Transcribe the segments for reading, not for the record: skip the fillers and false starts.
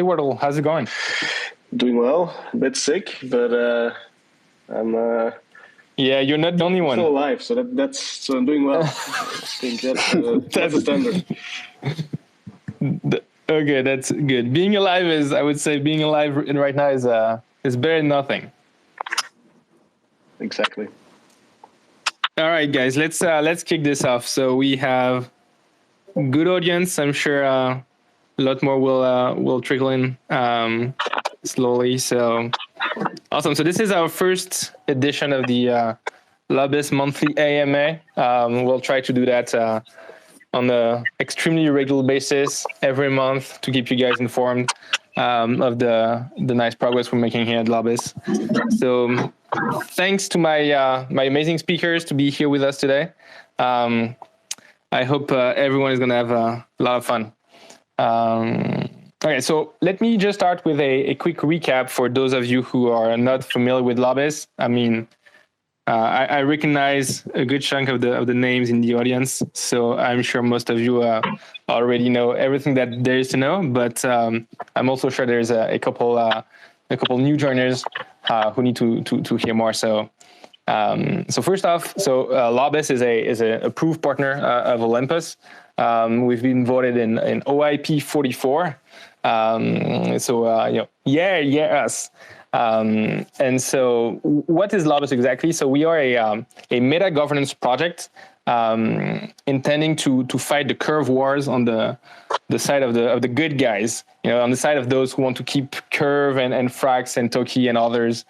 Wartull, how's it going? Doing well. A bit sick, but I'm yeah, you're not the only one. Still alive, so so I'm doing well. I think that's the standard. Okay, that's good. Being alive is, I would say, being alive right now is better than nothing. Exactly. All right, guys, let's kick this off. So we have good audience. I'm sure a lot more will trickle in slowly. So awesome. So this is our first edition of the Lobis monthly AMA. We'll try to do that on an extremely regular basis every month to keep you guys informed of the nice progress we're making here at Lobis. So thanks to my my amazing speakers to be here with us today. I hope everyone is going to have a lot of fun. Okay, so let me just start with a quick recap for those of you who are not familiar with Lobis. I mean, I recognize a good chunk of the names in the audience, so I'm sure most of you already know everything that there is to know. But I'm also sure there's a couple new joiners who need to hear more. So first off, Lobis is a approved partner of Olympus. We've been voted in OIP 44. Us. And so what is Lobis exactly? So we are a meta governance project intending to fight the curve wars on the side of the good guys, on the side of those who want to keep Curve and Frax and Toki and others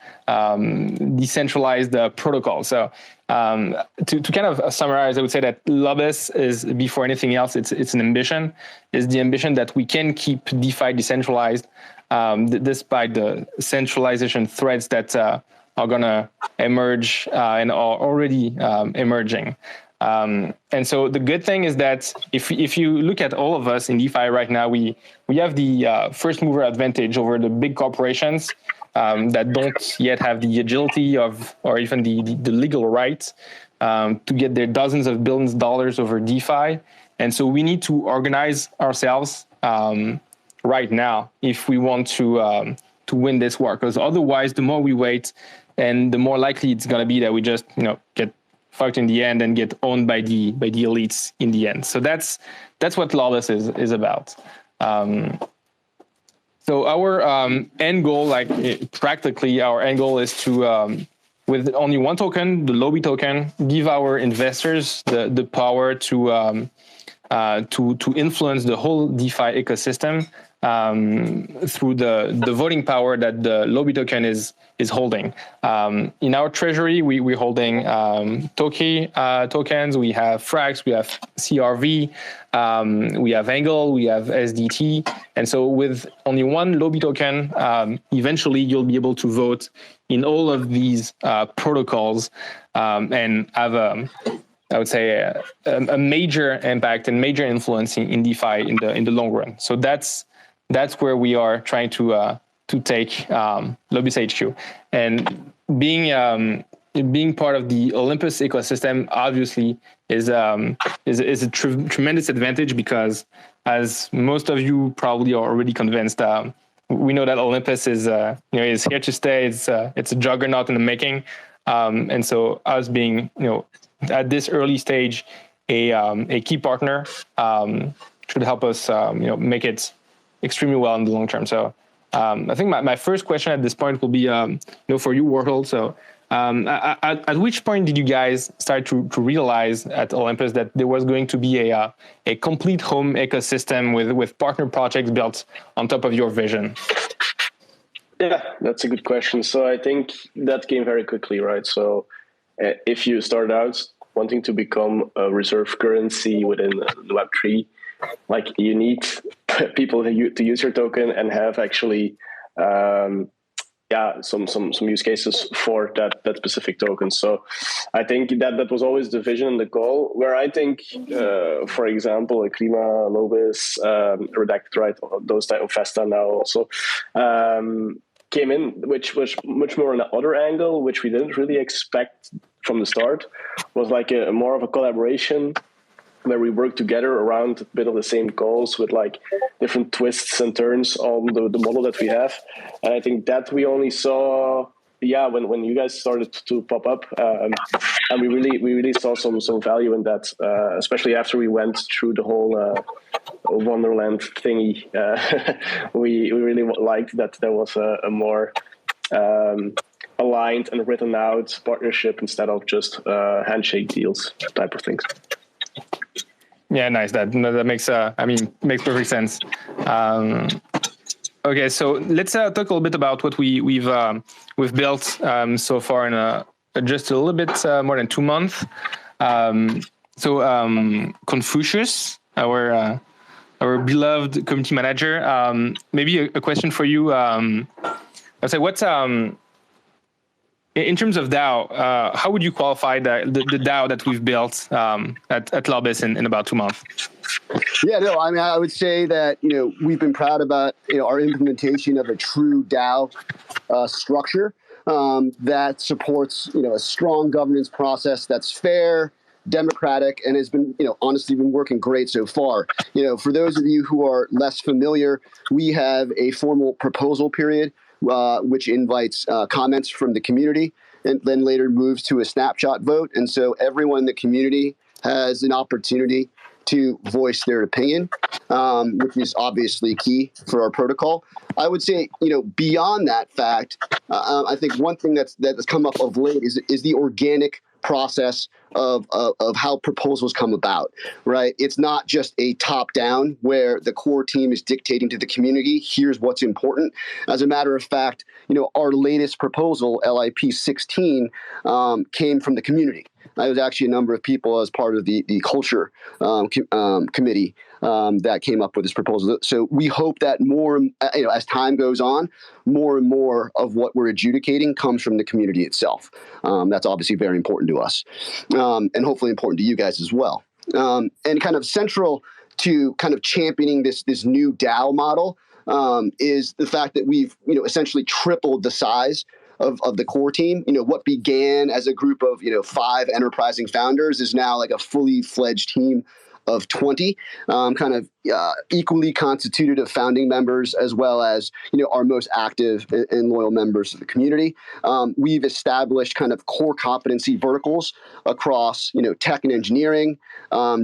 decentralized protocol. So to kind of summarize, I would say that Lobis is, before anything else, it's an ambition. It's the ambition that we can keep DeFi decentralized despite the centralization threats that are going to emerge and are already emerging. And so the good thing is that if you look at all of us in DeFi right now, we have the first mover advantage over the big corporations that don't yet have the agility or even the legal rights to get their dozens of billions of dollars over DeFi. And so we need to organize ourselves right now if we want to win this war, because otherwise the more we wait and the more likely it's going to be that we just get fucked in the end and get owned by the elites in the end. So that's what Lobis is about. So our end goal, practically our end goal is to with only one token, the Lobby token, give our investors the power to influence the whole DeFi ecosystem through the voting power that the Lobby token is holding. In our treasury, we're holding Toki tokens, we have Frax, we have CRV, we have Angle, we have SDT. And so with only one Lobby token, eventually you'll be able to vote in all of these protocols and have I would say a major impact and major influence in DeFi in the long run. So that's where we are trying to take Lobis HQ, and being part of the Olympus ecosystem obviously is a tremendous advantage, because as most of you probably are already convinced, we know that Olympus is here to stay. It's a juggernaut in the making, and so us being at this early stage a key partner should help us make it extremely well in the long term. So I think my first question at this point will be for you, Wartull. So at which point did you guys start to realize at Olympus that there was going to be a complete home ecosystem with partner projects built on top of your vision? Yeah, that's a good question. So I think that came very quickly, right? So if you start out wanting to become a reserve currency within the Web3, you need people to use your token and have actually some use cases for that specific token. So I think that was always the vision and the goal, where I think, for example, Klima, Lobis, Redacted, right, those type of Festa now also came in, which was much more on the other angle, which we didn't really expect from the start, was more of a collaboration where we work together around a bit of the same goals with like different twists and turns on the model that we have. And I think that we only saw, when you guys started to pop up, and we really saw some value in that, especially after we went through the whole Wonderland thingy. We really liked that there was a more aligned and written out partnership instead of just handshake deals type of things. Yeah, nice. That makes makes perfect sense. Okay, so let's talk a little bit about what we've built so far in just a little bit more than 2 months. Confucius, our beloved community manager, maybe a question for you. I'd say what's in terms of DAO, how would you qualify the DAO that we've built at Lobis in about 2 months? Yeah, no, I mean, I would say that, we've been proud about, our implementation of a true DAO structure that supports, a strong governance process that's fair, democratic, and has been, honestly been working great so far. For those of you who are less familiar, we have a formal proposal period, which invites comments from the community and then later moves to a snapshot vote. And so everyone in the community has an opportunity to voice their opinion, which is obviously key for our protocol. I would say, beyond that fact, I think one thing that's come up of late is the organic process of how proposals come about, right? It's not just a top down where the core team is dictating to the community, here's what's important. As a matter of fact, our latest proposal, LIP 16, came from the community. There was actually a number of people as part of the culture committee that came up with this proposal. So we hope that more, as time goes on, more and more of what we're adjudicating comes from the community itself. That's obviously very important to us, and hopefully important to you guys as well. And kind of central to kind of championing this new DAO model is the fact that we've essentially tripled the size of the core team. What began as a group of 5 enterprising founders is now like a fully fledged team of 20, equally constituted of founding members as well as our most active and loyal members of the community. We've established kind of core competency verticals across tech and engineering,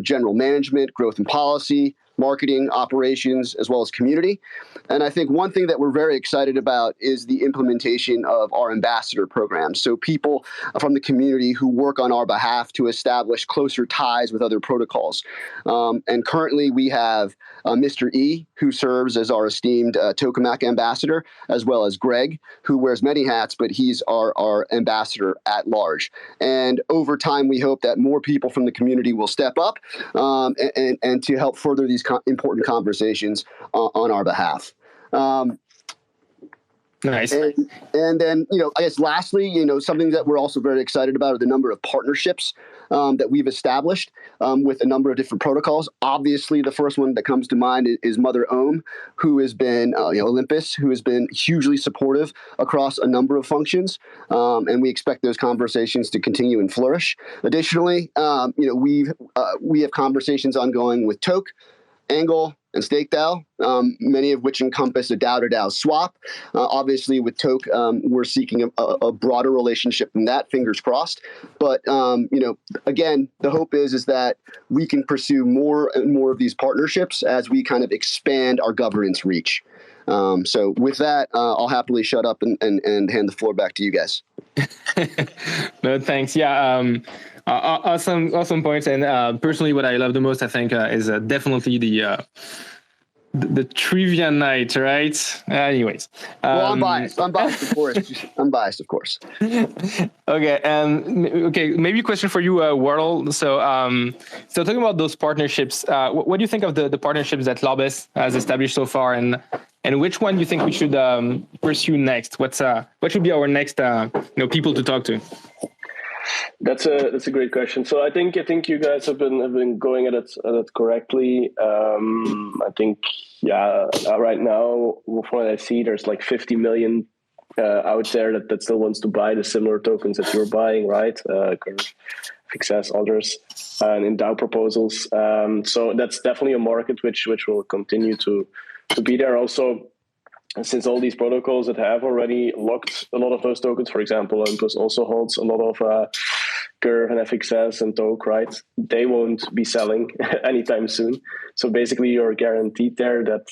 general management, growth and policy, marketing, operations, as well as community. And I think one thing that we're very excited about is the implementation of our ambassador program. So people from the community who work on our behalf to establish closer ties with other protocols. And currently we have Mr. E, who serves as our esteemed tokamak ambassador, as well as Greg, who wears many hats, but he's our ambassador at large. And over time, we hope that more people from the community will step up and to help further these important conversations on our behalf. Nice. And then, I guess lastly, something that we're also very excited about are the number of partnerships that we've established with a number of different protocols. Obviously, the first one that comes to mind is Mother Ohm, who has been, Olympus, who has been hugely supportive across a number of functions. And we expect those conversations to continue and flourish. Additionally, we have conversations ongoing with Toke, Angle, and StakeDAO, many of which encompass a DAO to DAO swap. Obviously, with Toke, we're seeking a broader relationship than that, fingers crossed. But, again, the hope is that we can pursue more and more of these partnerships as we kind of expand our governance reach. So with that, I'll happily shut up and hand the floor back to you guys. No, thanks. Yeah. Awesome points. And personally, what I love the most, I think, is definitely the trivia night, right? Anyways. Well, I'm biased. I'm biased, of course. Okay. Maybe a question for you, Wartull. So talking about those partnerships, what do you think of the partnerships that Lobis has established so far, and which one do you think we should pursue next? What should be our next people to talk to? That's a great question. So I think you guys have been going at it correctly. I think right now from what I see, there's like 50 million out there that still wants to buy the similar tokens that you're buying, right? FXS, others, and in DAO proposals. So that's definitely a market which will continue to be there. Also, since all these protocols that have already locked a lot of those tokens, for example, Olympus also holds a lot of Curve and FXS and Toke, right? They won't be selling anytime soon. So basically, you're guaranteed there that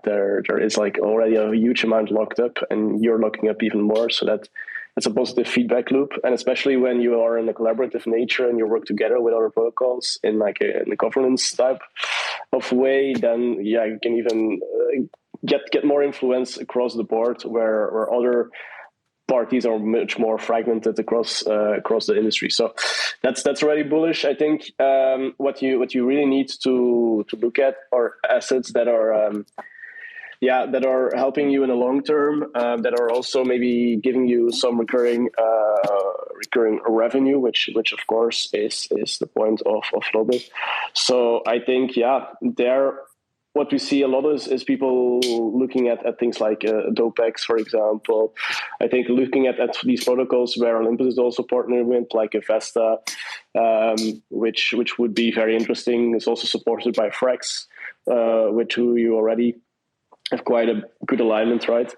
there is like already a huge amount locked up, and you're locking up even more. So that's a positive feedback loop, and especially when you are in a collaborative nature and you work together with other protocols in like in a governance type of way, then you can even get more influence across the board, where other parties are much more fragmented across the industry. So that's already bullish. I think what you really need to look at are assets that are that are helping you in the long term, that are also maybe giving you some recurring revenue, which of course is the point of Lobis. So I think what we see a lot is people looking at things like DOPEX, for example. I think looking at these protocols where Olympus is also partnering with, like a Vesta, which would be very interesting. It's also supported by Frex, with who you already have quite a good alignment, right?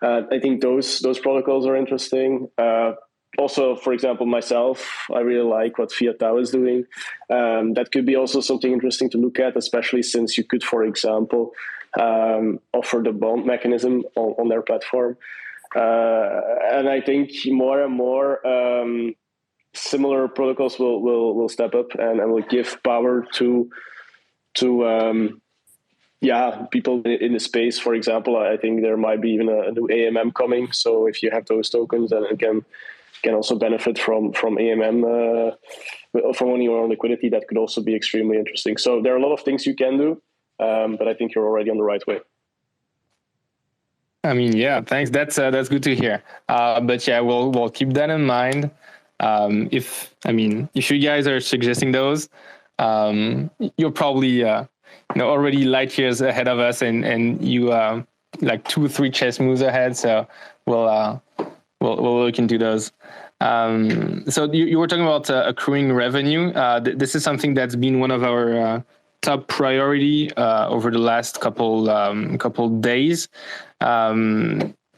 I think those protocols are interesting. Also, for example, myself, I really like what Fiat DAO is doing. That could be also something interesting to look at, especially since you could, for example, offer the bond mechanism on their platform. And I think more and more similar protocols will step up and will give power to people in the space. For example, I think there might be even a new AMM coming. So if you have those tokens, then again, can also benefit from AMM, from owning your own liquidity. That could also be extremely interesting. So there are a lot of things you can do, but I think you're already on the right way. I mean, yeah, thanks. That's good to hear. But yeah, we'll keep that in mind. If you guys are suggesting those, you're probably already light years ahead of us, and you like 2-3 chess moves ahead. So we'll look into those. So you were talking about accruing revenue. This is something that's been one of our top priority over the last couple days.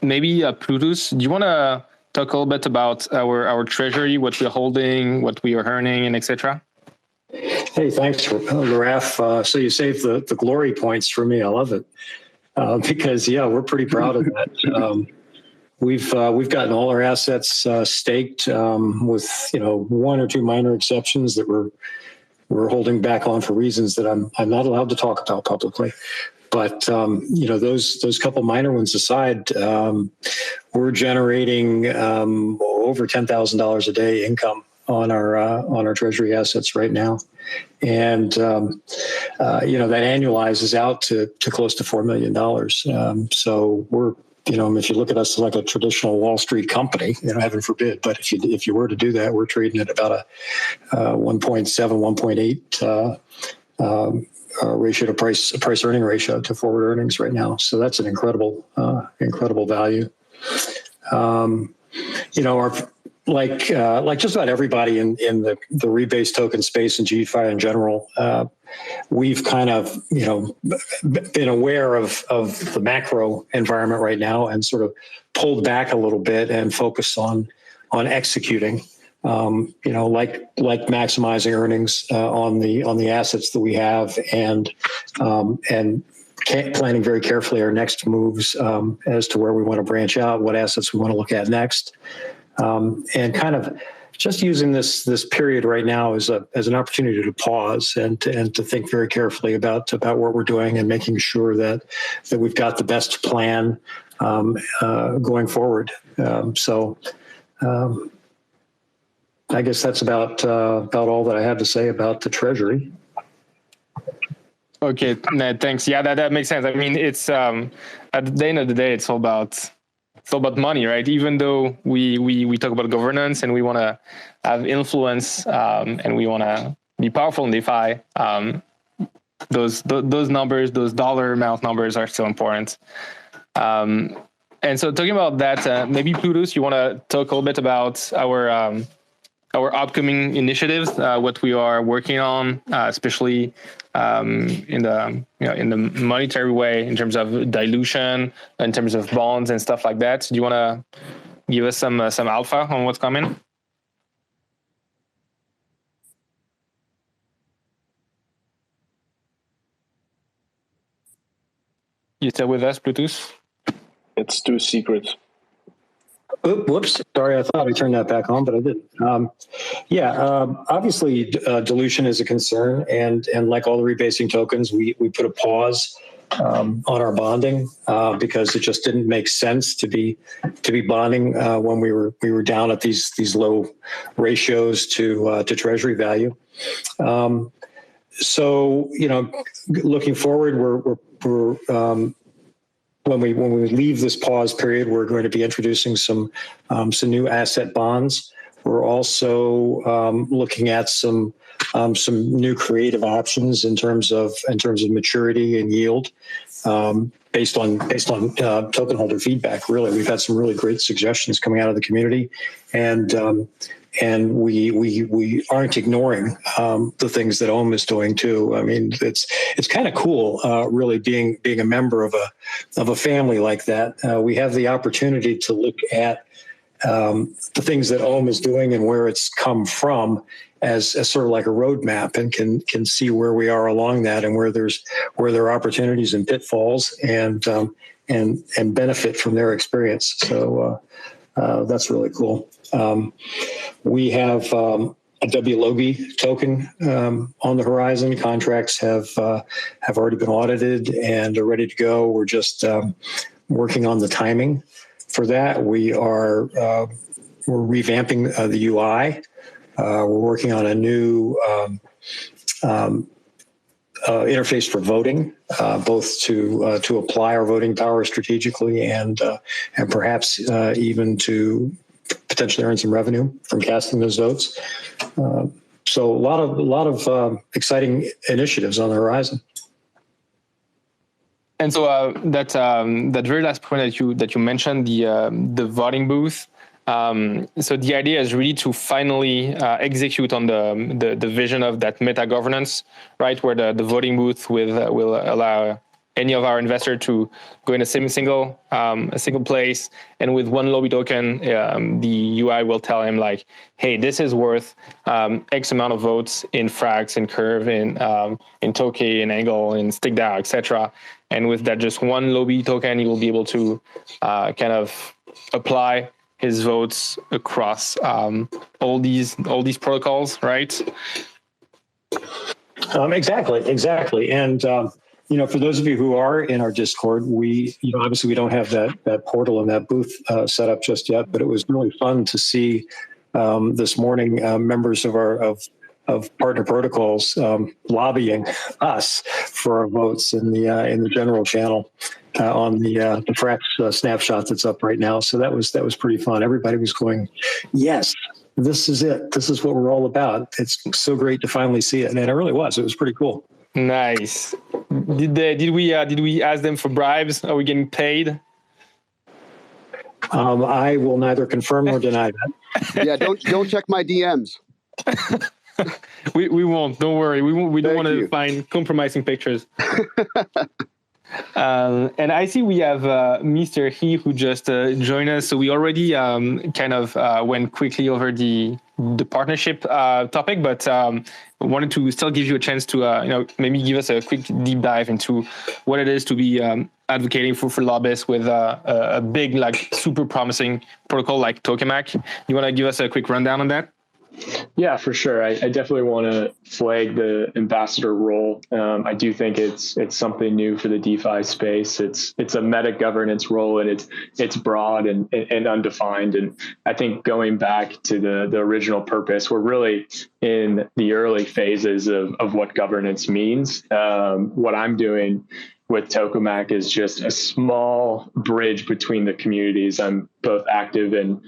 Maybe Plutus, do you want to talk a little bit about our treasury, what we're holding, what we are earning, and etc.? Hey, thanks, Laraf. So you saved the glory points for me. I love it because we're pretty proud of that. We've gotten all our assets staked, with one or two minor exceptions that we're holding back on for reasons that I'm not allowed to talk about publicly. But those couple minor ones aside, we're generating over $10,000 a day income on our treasury assets right now, and that annualizes out to close to $4 million. So we're if you look at us like a traditional Wall Street company, heaven forbid, but if you were to do that, we're trading at about a 1.7, 1.8 ratio to price earning ratio to forward earnings right now. So that's an incredible value. Like just about everybody in the rebase token space and GFI in general, we've kind of been aware of the macro environment right now and sort of pulled back a little bit and focused on executing, like maximizing earnings on the assets that we have, and planning very carefully our next moves as to where we want to branch out, what assets we want to look at next. And kind of just using this period right now as an opportunity to pause and to think very carefully about what we're doing and making sure that we've got the best plan going forward. So I guess that's about all that I have to say about the Treasury. Okay, Ned, thanks. Yeah, that makes sense. I mean, it's at the end of the day, it's all about money, right? Even though we talk about governance and we want to have influence and we want to be powerful in DeFi, those numbers, those dollar amount numbers are still important. And so talking about that, maybe Plutus, you want to talk a little bit about our upcoming initiatives, what we are working on, especially in the monetary way, in terms of dilution, in terms of bonds and stuff like that. Do you want to give us some alpha on what's coming? You still with us, Bluetooth? It's too secret. Whoops. Sorry, I thought I turned that back on, but I didn't. Obviously, dilution is a concern, and like all the rebasing tokens, we put a pause on our bonding because it just didn't make sense to be bonding when we were down at these low ratios to Treasury value. So looking forward, we're when we leave this pause period, we're going to be introducing some new asset bonds. We're also looking at some new creative options in terms of maturity and yield, based on token holder feedback. Really, we've had some really great suggestions coming out of the community, and we aren't ignoring the things that OM is doing too. I mean, it's kind of cool, really being a member of a family like that. We have the opportunity to look at the things that OM is doing and where it's come from as sort of like a roadmap, and can see where we are along that, and where there are opportunities and pitfalls, and benefit from their experience. So that's really cool. We have a WLOBI token on the horizon. Contracts have already been audited and are ready to go. We're just working on the timing for that. We're revamping the UI. We're working on a new interface for voting, both to apply our voting power strategically, and perhaps even to potentially earn some revenue from casting those votes. So a lot of exciting initiatives on the horizon. And so that very last point that you mentioned, the voting booth. So the idea is really to finally execute on the vision of that meta governance, right? Where the voting booth will allow any of our investors to go in a single place, and with one Lobby token, the UI will tell him like, hey, this is worth X amount of votes in Frax, in Curve, in Tokay, in Angle, in StickDAO, etc. And with that just one Lobby token, he will be able to kind of apply his votes across all these protocols, right? Exactly. And for those of you who are in our Discord, we obviously we don't have that portal and that booth set up just yet, but it was really fun to see this morning members of partner protocols lobbying us for our votes in the general channel on the Frax snapshot that's up right now. So that was pretty fun. Everybody was going, yes, this is it. This is what we're all about. It's so great to finally see it, and it really was. It was pretty cool. Nice. Did we ask them for bribes? Are we getting paid? I will neither confirm nor deny that. Yeah, don't check my DMs. We won't. Don't worry. We don't want to find compromising pictures. And I see we have Mr. He who just joined us. So we already kind of went quickly over the partnership topic, but wanted to still give you a chance to maybe give us a quick deep dive into what it is to be advocating for Lobis with a big, like, super promising protocol like Tokamak. You want to give us a quick rundown on that? Yeah, for sure. I definitely want to flag the ambassador role. I do think it's something new for the DeFi space. It's a meta governance role, and it's broad and undefined. And I think going back to the original purpose, we're really in the early phases of what governance means. What I'm doing with Tokamak is just a small bridge between the communities. I'm both active in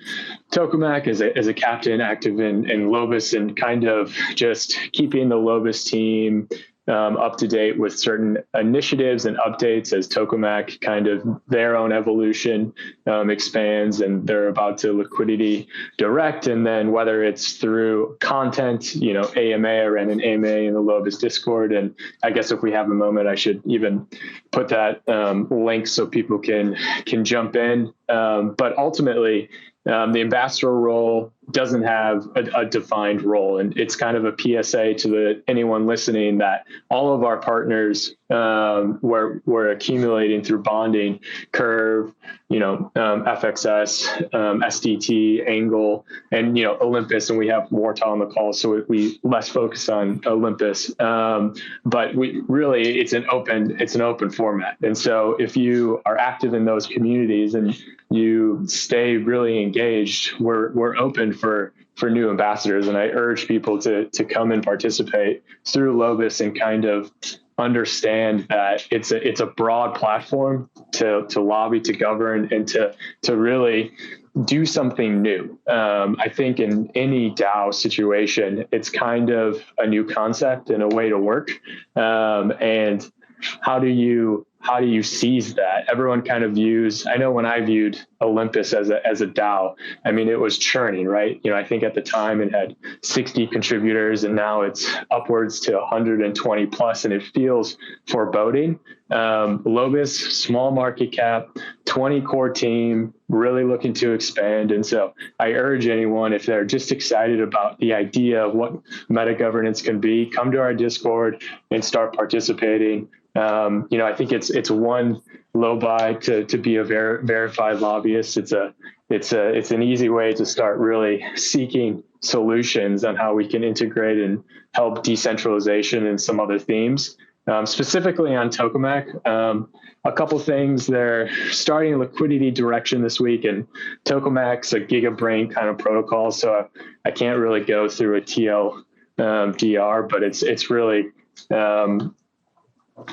Tokamak as a captain, active in Lobis, and kind of just keeping the Lobis team up to date with certain initiatives and updates as tokamak kind of their own evolution expands, and they're about to liquidity direct. And then whether it's through content, AMA, I ran an AMA in the Lobis Discord. And I guess if we have a moment, I should even put that link so people can jump in. But ultimately, the ambassador role doesn't have a defined role. And it's kind of a PSA to anyone listening that all of our partners we're accumulating through bonding, Curve, FXS, SDT, Angle, and, Olympus, and we have Wartull on the call. So we less focus on Olympus. But we really, it's an open format. And so if you are active in those communities and you stay really engaged, we're open for new ambassadors. And I urge people to come and participate through Lobis and kind of understand that it's a broad platform to lobby, to govern, and to really do something new. I think in any DAO situation, it's kind of a new concept and a way to work. And how do you seize that? Everyone kind of views, I know when I viewed Olympus as a DAO, I mean, it was churning, right? I think at the time it had 60 contributors and now it's upwards to 120 plus, and it feels foreboding. Lobis, small market cap, 20 core team, really looking to expand. And so I urge anyone, if they're just excited about the idea of what meta governance can be, come to our Discord and start participating. I think it's one low buy to be a verified lobbyist. It's an easy way to start really seeking solutions on how we can integrate and help decentralization and some other themes. Specifically on tokamak, a couple things. They're starting liquidity direction this week, and tokamak's a gigabrain kind of protocol, so I can't really go through a TLDR, but it's really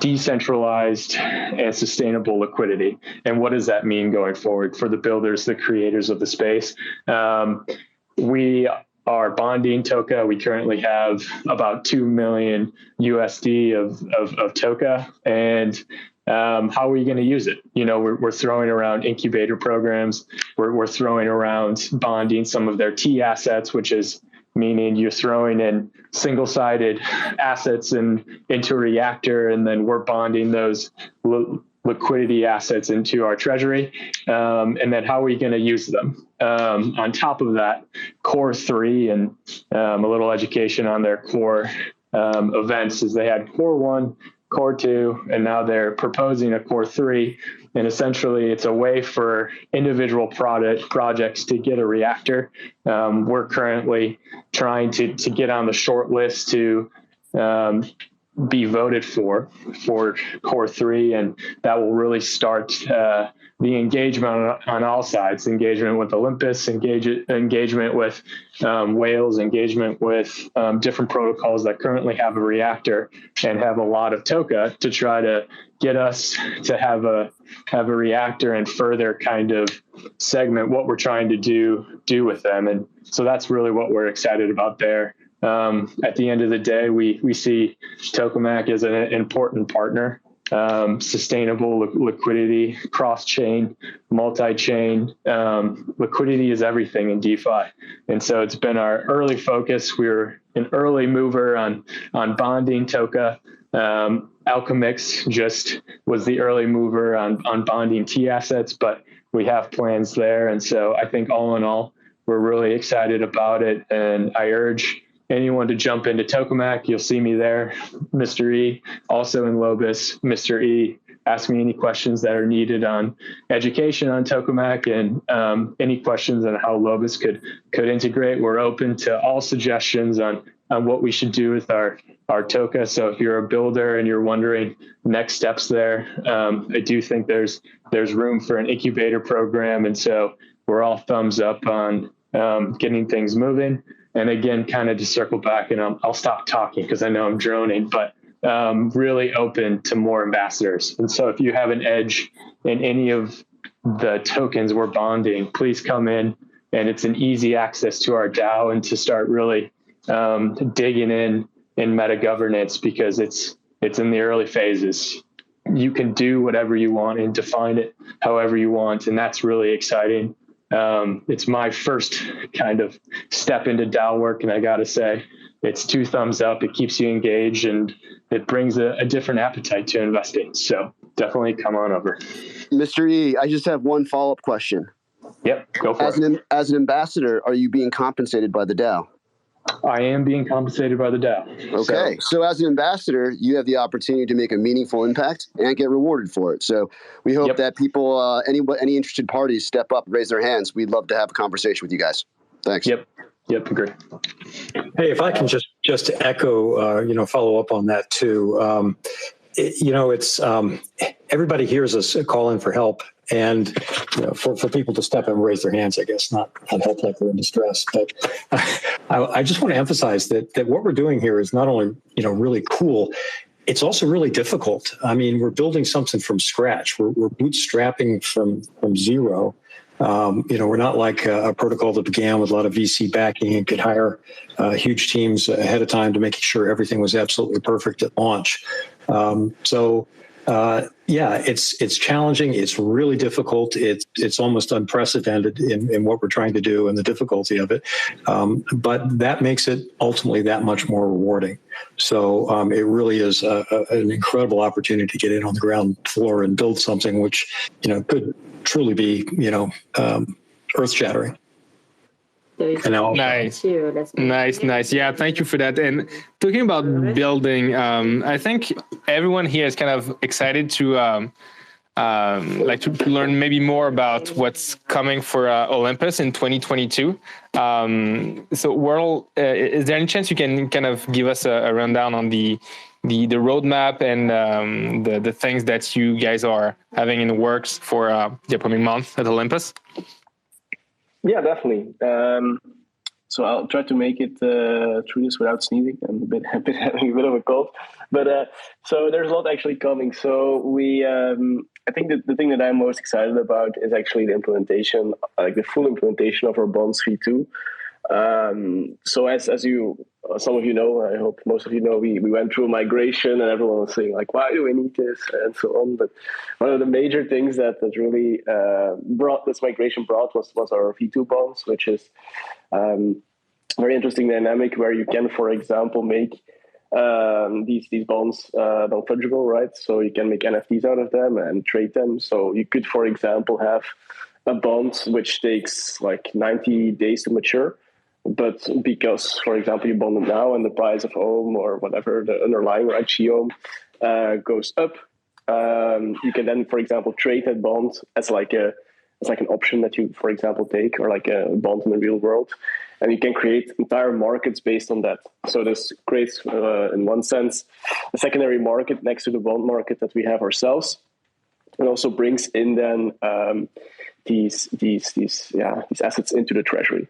decentralized and sustainable liquidity. And what does that mean going forward for the builders, the creators of the space? We are bonding Toka. We currently have about 2 million USD of Toka. And how are we going to use it? We're throwing around incubator programs. We're throwing around bonding some of their T assets, which is meaning you're throwing in single-sided assets into a reactor, and then we're bonding those liquidity assets into our treasury. And then how are we going to use them? On top of that, Core 3 and a little education on their core events is they had Core 1, Core 2, and now they're proposing a Core 3. And essentially, it's a way for individual projects to get a reactor. We're currently trying to get on the short list to be voted for Core 3, and that will really start the engagement on all sides, engagement with Olympus, engagement with whales, engagement with different protocols that currently have a reactor and have a lot of Toka to try to get us to have a reactor and further kind of segment what we're trying to do with them. And so that's really what we're excited about there. At the end of the day, we see tokamak as an important partner. Sustainable liquidity, cross-chain, multi-chain. Liquidity is everything in DeFi. And so it's been our early focus. We were an early mover on bonding Toka. Alchemix just was the early mover on bonding T assets, but we have plans there. And so I think all in all, we're really excited about it. And I urge anyone to jump into tokamak. You'll see me there, Mr. E, also in Lobis. Mr. E, ask me any questions that are needed on education on tokamak and any questions on how Lobis could integrate. We're open to all suggestions on what we should do with our Toka. So if you're a builder and you're wondering next steps there, I do think there's room for an incubator program. And so we're all thumbs up on getting things moving. And again, kind of to circle back, and I'll stop talking because I know I'm droning, but really open to more ambassadors. And so if you have an edge in any of the tokens we're bonding, please come in, and it's an easy access to our DAO and to start really digging in meta governance, because it's it's in the early phases. You can do whatever you want and define it however you want. And that's really exciting. It's my first kind of step into DAO work. And I got to say, it's 2 thumbs up. It keeps you engaged and it brings a different appetite to investing. So definitely come on over. Mr. E, I just have one follow-up question. Yep, go for it. As an ambassador, are you being compensated by the DAO? I am being compensated by the DAO. Okay. So as an ambassador, you have the opportunity to make a meaningful impact and get rewarded for it. So we hope that people, any interested parties step up, raise their hands. We'd love to have a conversation with you guys. Thanks. Yep, agree. Hey, if I can just echo, follow up on that too. It's everybody hears us calling for help, and for people to step up and raise their hands, I guess, not help like they're in distress. But I just want to emphasize that what we're doing here is not only really cool, it's also really difficult. I mean, we're building something from scratch. We're bootstrapping from zero. We're not like a protocol that began with a lot of VC backing and could hire huge teams ahead of time to make sure everything was absolutely perfect at launch. It's challenging. It's really difficult. It's almost unprecedented in what we're trying to do and the difficulty of it. But that makes it ultimately that much more rewarding. So it really is an incredible opportunity to get in on the ground floor and build something which, could truly be, earth-shattering. Nice. Yeah, thank you for that. And talking about building, I think everyone here is kind of excited to learn maybe more about what's coming for Olympus in 2022. So, Wartull, is there any chance you can kind of give us a rundown on the roadmap and the things that you guys are having in the works for the upcoming month at Olympus? Yeah, definitely. So I'll try to make it through this without sneezing. I'm having a bit of a cold, but so there's a lot actually coming. So we, I think that the thing that I'm most excited about is actually the implementation, like the full implementation of our Bonds V2. So as some of you know, I hope most of you know, we went through a migration and everyone was saying like, why do we need this and so on. But one of the major things that really brought this migration was our V2 bonds, which is very interesting dynamic where you can, for example, make these bonds non-fungible, right? So you can make NFTs out of them and trade them. So you could, for example, have a bond which takes like 90 days to mature. But because, for example, you bond it now and the price of Ohm or whatever the underlying right Ohm goes up, you can then, for example, trade that bond as like an option that you, for example, take, or like a bond in the real world, and you can create entire markets based on that. So this creates, in one sense, a secondary market next to the bond market that we have ourselves, and also brings in then these assets into the Treasury.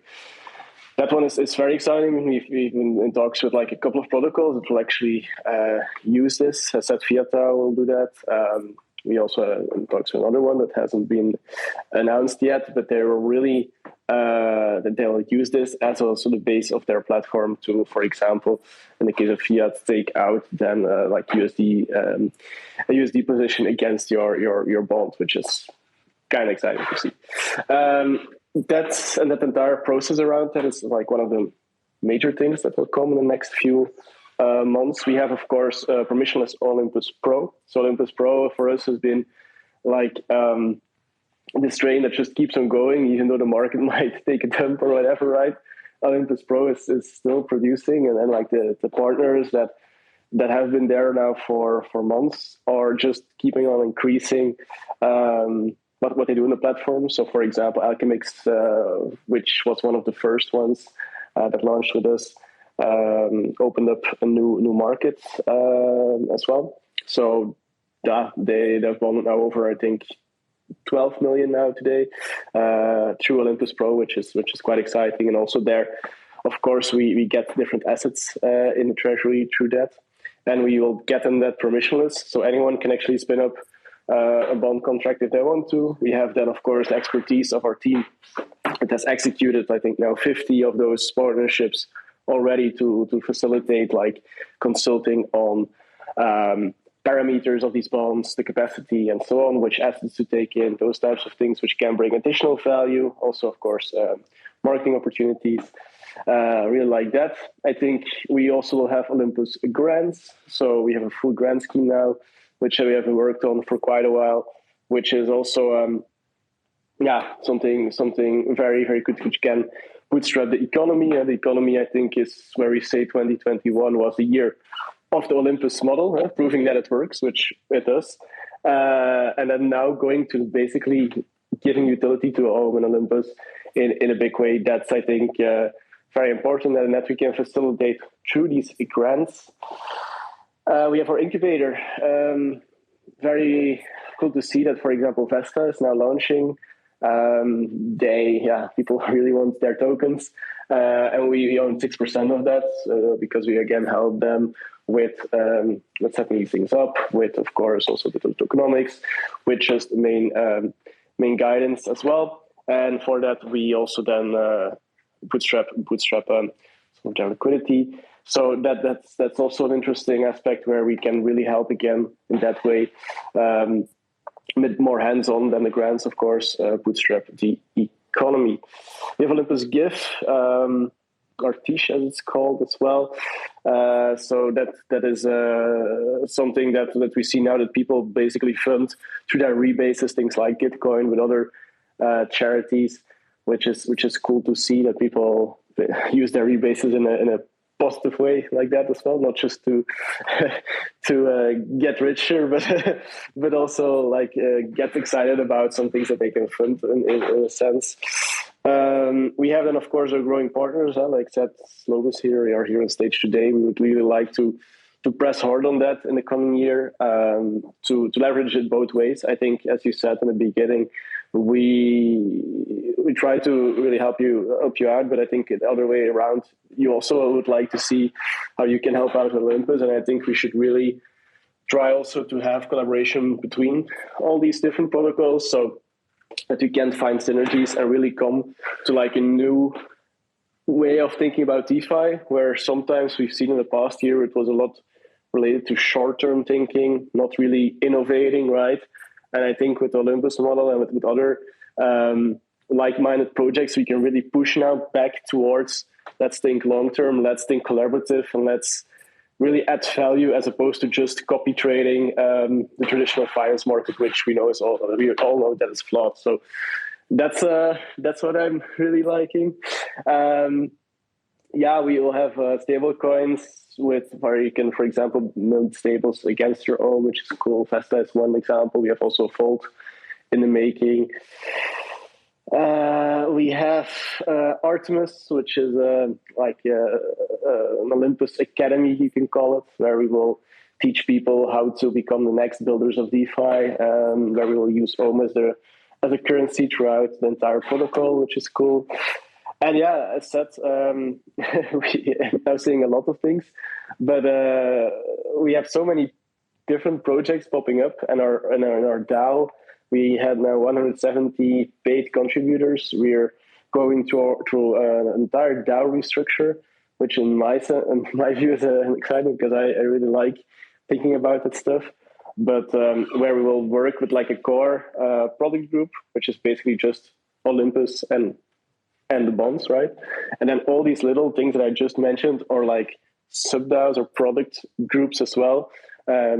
That one is very exciting. We've been in talks with like a couple of protocols that will actually use this. As said, FiatDAO will do that. We also are in talks with another one that hasn't been announced yet, but they were really that they'll use this as also the base of their platform to, for example, in the case of fiat, take out then like USD a USD position against your bond, which is kind of exciting to see. That entire process around that is like one of the major things that will come in the next few months. We have, of course, permissionless Olympus Pro. So Olympus Pro for us has been like this train that just keeps on going, even though the market might take a dump or whatever, right? Olympus Pro is still producing, and then like the partners that have been there now for months are just keeping on increasing what they do in the platform. So, for example, Alchemix, which was one of the first ones that launched with us, opened up a new market as well. So, they've gone now over, I think, 12 million now today through Olympus Pro, which is quite exciting. And also there, of course, we get different assets in the Treasury through that, and we will get them that permissionless, so anyone can actually spin up a bond contract if they want to. We have then, of course, the expertise of our team. It has executed, I think, now 50 of those partnerships already to facilitate like consulting on parameters of these bonds, the capacity, and so on, which assets to take in, those types of things, which can bring additional value. Also, of course, marketing opportunities. Really like that. I think we also will have Olympus grants. So we have a full grant scheme now, which we have worked on for quite a while, which is also, something very, very good, which can bootstrap the economy. And the economy, I think, is where we say 2021 was the year of the Olympus model, proving that it works, which it does. And then now going to basically giving utility to all in Olympus in a big way. That's, I think, very important, and that we can facilitate through these grants. We have our incubator. Very cool to see that, for example, Vesta is now launching. People really want their tokens, and we own 6% of that because we again help them with setting these things up. With, of course, also the tokenomics, which is the main guidance as well. And for that, we also then bootstrap some of their liquidity. So that's also an interesting aspect where we can really help again in that way. With more hands-on than the grants, of course, bootstrap the economy. We have Olympus Give, or Tish as it's called as well. So that is something that we see now that people basically fund through their rebases, things like Gitcoin with other charities, which is cool to see that people use their rebases in a positive way like that as well, not just to get richer, but also like get excited about some things that they can fund in a sense. We have then, of course, our growing partners, like said, Lobis here. We are here on stage today. We would really like to press hard on that in the coming year, to leverage it both ways. I think, as you said in the beginning, we try to really help you out, but I think the other way around, you also would like to see how you can help out Olympus, and I think we should really try also to have collaboration between all these different protocols, so that you can find synergies and really come to like a new way of thinking about DeFi, where sometimes we've seen in the past year it was a lot related to short-term thinking, not really innovating, right? And I think with the Olympus model and with other like-minded projects, we can really push now back towards let's think long-term, let's think collaborative, and let's really add value as opposed to just copy trading the traditional finance market, which we all know that is flawed. So that's what I'm really liking. We will have stable coins where you can, for example, build stables against your own, which is cool. Vesta is one example. We have also Fold in the making. We have Artemis, which is an Olympus Academy, you can call it, where we will teach people how to become the next builders of DeFi, where we will use OMA as a currency throughout the entire protocol, which is cool. And as said, we are now seeing a lot of things, but we have so many different projects popping up, and in our DAO, we had now 170 paid contributors. We're going through an entire DAO restructure, which in my view is exciting because I really like thinking about that stuff. But where we will work with like a core product group, which is basically just Olympus and the bonds, right? And then all these little things that I just mentioned are like sub-DAOs or product groups as well,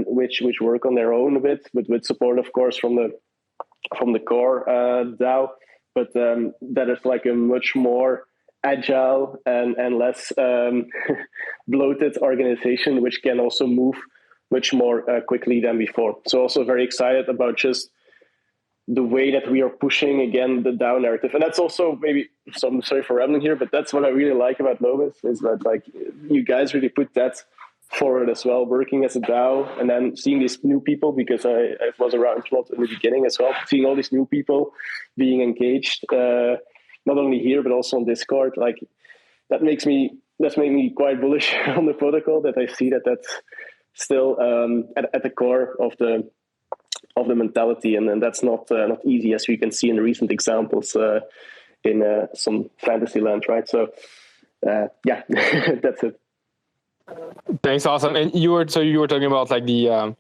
which work on their own a bit, but with support, of course, from the core DAO. But that is like a much more agile and less bloated organization, which can also move much more quickly than before. So also very excited about just the way that we are pushing again the DAO narrative. And that's also maybe, so I'm sorry for rambling here, but that's what I really like about Lobis, is that like you guys really put that forward as well, working as a DAO, and then seeing these new people, because I was around a lot in the beginning as well, seeing all these new people being engaged, not only here, but also on Discord, like that makes me quite bullish on the protocol, that I see that's still at the core of the mentality, and that's not easy, as we can see in the recent examples in some fantasy land, right? So that's it. Thanks, awesome. And you were talking about like the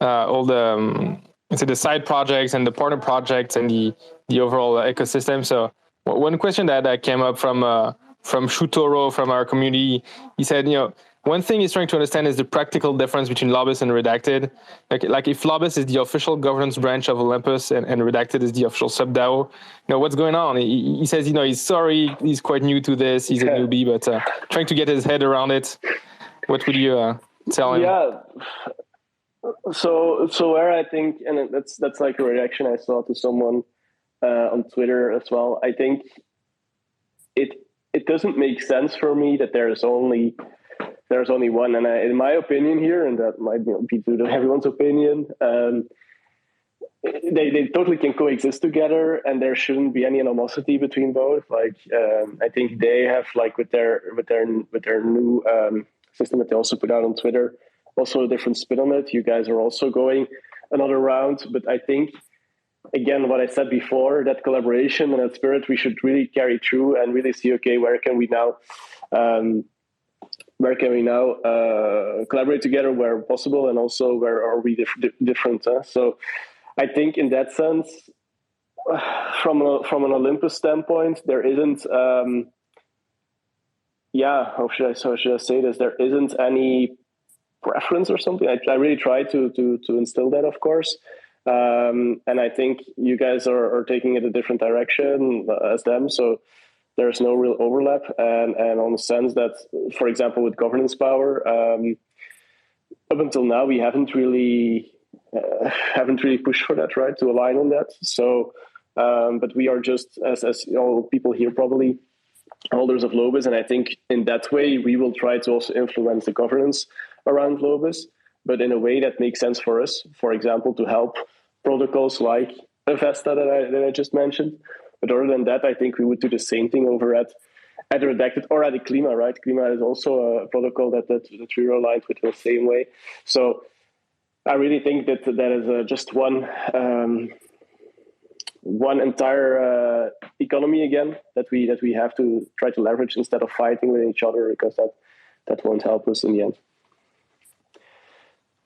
all the the side projects and the partner projects and the overall ecosystem. So one question that came up from Shutoro from our community, he said, one thing he's trying to understand is the practical difference between Lobis and Redacted. Like if Lobis is the official governance branch of Olympus and Redacted is the official sub-DAO, what's going on? He says, he's sorry, he's quite new to this, he's a newbie, but trying to get his head around it. What would you tell him? Yeah. So where I think, and that's like a reaction I saw to someone on Twitter as well. I think it doesn't make sense for me that there's only one. And in my opinion here, and that might be to everyone's opinion, they totally can coexist together, and there shouldn't be any animosity between both. Like I think they have like with their new system that they also put out on Twitter, also a different spin on it. You guys are also going another round, but I think again what I said before, that collaboration and that spirit we should really carry through and really see, okay, where can we now collaborate together where possible, and also where are we different. So I think in that sense, from an Olympus standpoint, there isn't how should I say this? There isn't any preference or something. I really try to instill that, of course. And I think you guys are taking it a different direction as them. So there's no real overlap. And on the sense that, for example, with governance power, up until now, we haven't really pushed for that, right? To align on that. So, but we are just, as all people here probably, holders of Lobis, and I think in that way we will try to also influence the governance around Lobis, but in a way that makes sense for us. For example, to help protocols like Avesta that I just mentioned. But other than that, I think we would do the same thing over at Redacted or at the Klima, right? Klima is also a protocol that we are aligned with the same way. So I really think that is just one entire economy again that we have to try to leverage instead of fighting with each other, because that won't help us in the end.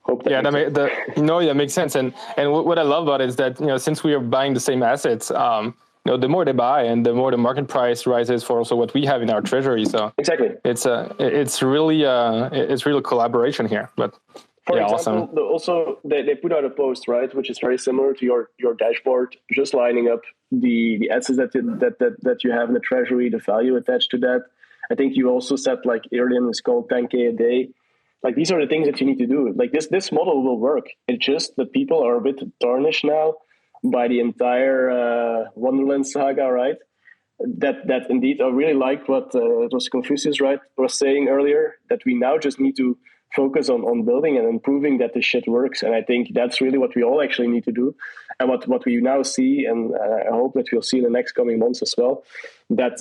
Hope that that makes sense. And what I love about it is that since we are buying the same assets, the more they buy and the more the market price rises for also what we have in our treasury. So exactly, it's really a collaboration here. But for example, awesome. Also they put out a post, right, which is very similar to your dashboard, just lining up the assets that you have in the treasury, the value attached to that. I think you also said like earlier is called 10K a day. Like these are the things that you need to do. Like this model will work. It's just that people are a bit tarnished now by the entire Wonderland saga, right? That indeed, I really liked what it was Confucius, right, was saying earlier, that we now just need to focus on building and improving that the shit works. And I think that's really what we all actually need to do. And what we now see, and I hope that we'll see in the next coming months as well, that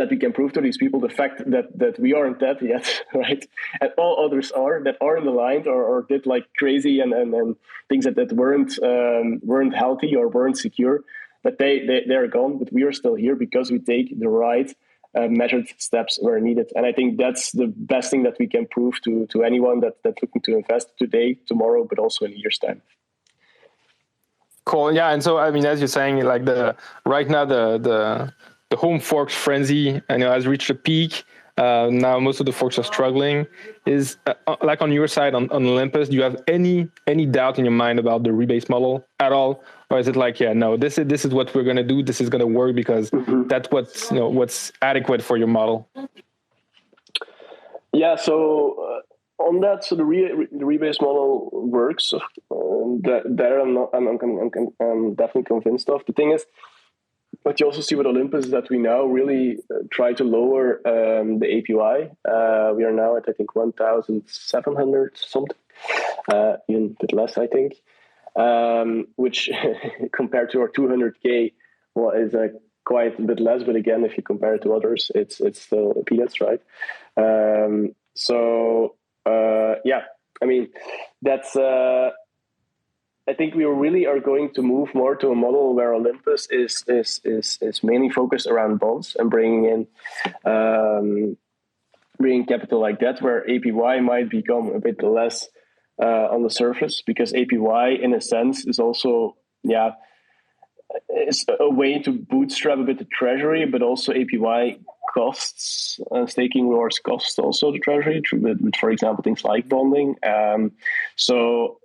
we can prove to these people the fact that we aren't dead yet, right? And all others that are in the line or did like crazy and things that weren't healthy or weren't secure, but they're gone. But we are still here because we take the right measured steps where needed. And I think that's the best thing that we can prove to anyone that's looking to invest today, tomorrow, but also in a year's time. Cool. Yeah. And so, I mean, as you're saying, like right now, the home forks frenzy, has reached a peak. Now most of the forks are struggling. Is like on your side on Olympus, do you have any doubt in your mind about the rebase model at all, or is it like, this is what we're gonna do, this is gonna work because that's what's adequate for your model? Yeah. So on that, so the rebase model works. There I'm definitely convinced of. The thing is, what you also see with Olympus is that we now really try to lower the APY. We are now at, I think, 1,700 something, even a bit less, I think, which compared to our 200K is quite a bit less. But again, if you compare it to others, it's still peanuts, right? I mean, that's... I think we really are going to move more to a model where Olympus is mainly focused around bonds and bringing in bringing capital like that, where APY might become a bit less on the surface, because APY in a sense is also, it's a way to bootstrap a bit the treasury, but also APY costs, staking rewards costs also the treasury, with, for example, things like bonding. So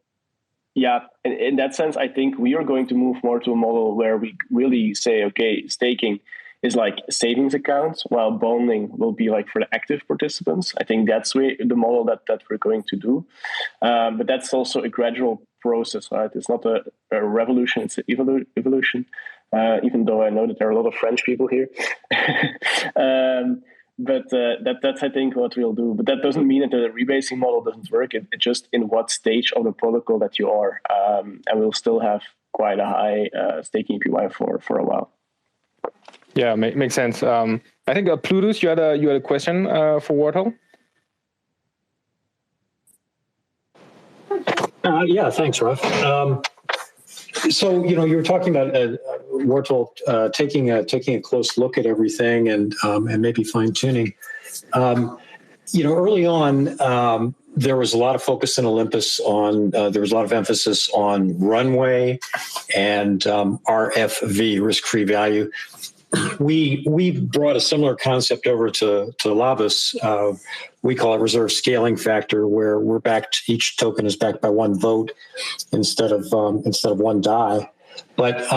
in that sense, I think we are going to move more to a model where we really say, okay, staking is like savings accounts, while bonding will be like for the active participants. I think that's the model that we're going to do. But that's also a gradual process, right? It's not a revolution, it's an evolution, even though I know that there are a lot of French people here. But that's, I think, what we'll do. But that doesn't mean that the rebasing model doesn't work. It's just in what stage of the protocol that you are. And we'll still have quite a high staking APY for a while. Yeah, makes sense. I think Plutus, you had a question for Wartull. Yeah, thanks, Raf. So you were talking about Wartull taking a close look at everything and maybe fine tuning. Early on, there was a lot of focus in Olympus on. There was a lot of emphasis on runway and RFV, risk-free value. We brought a similar concept over to Lobis. We call it reserve scaling factor, where we're backed. Each token is backed by one vote instead of one DAI. But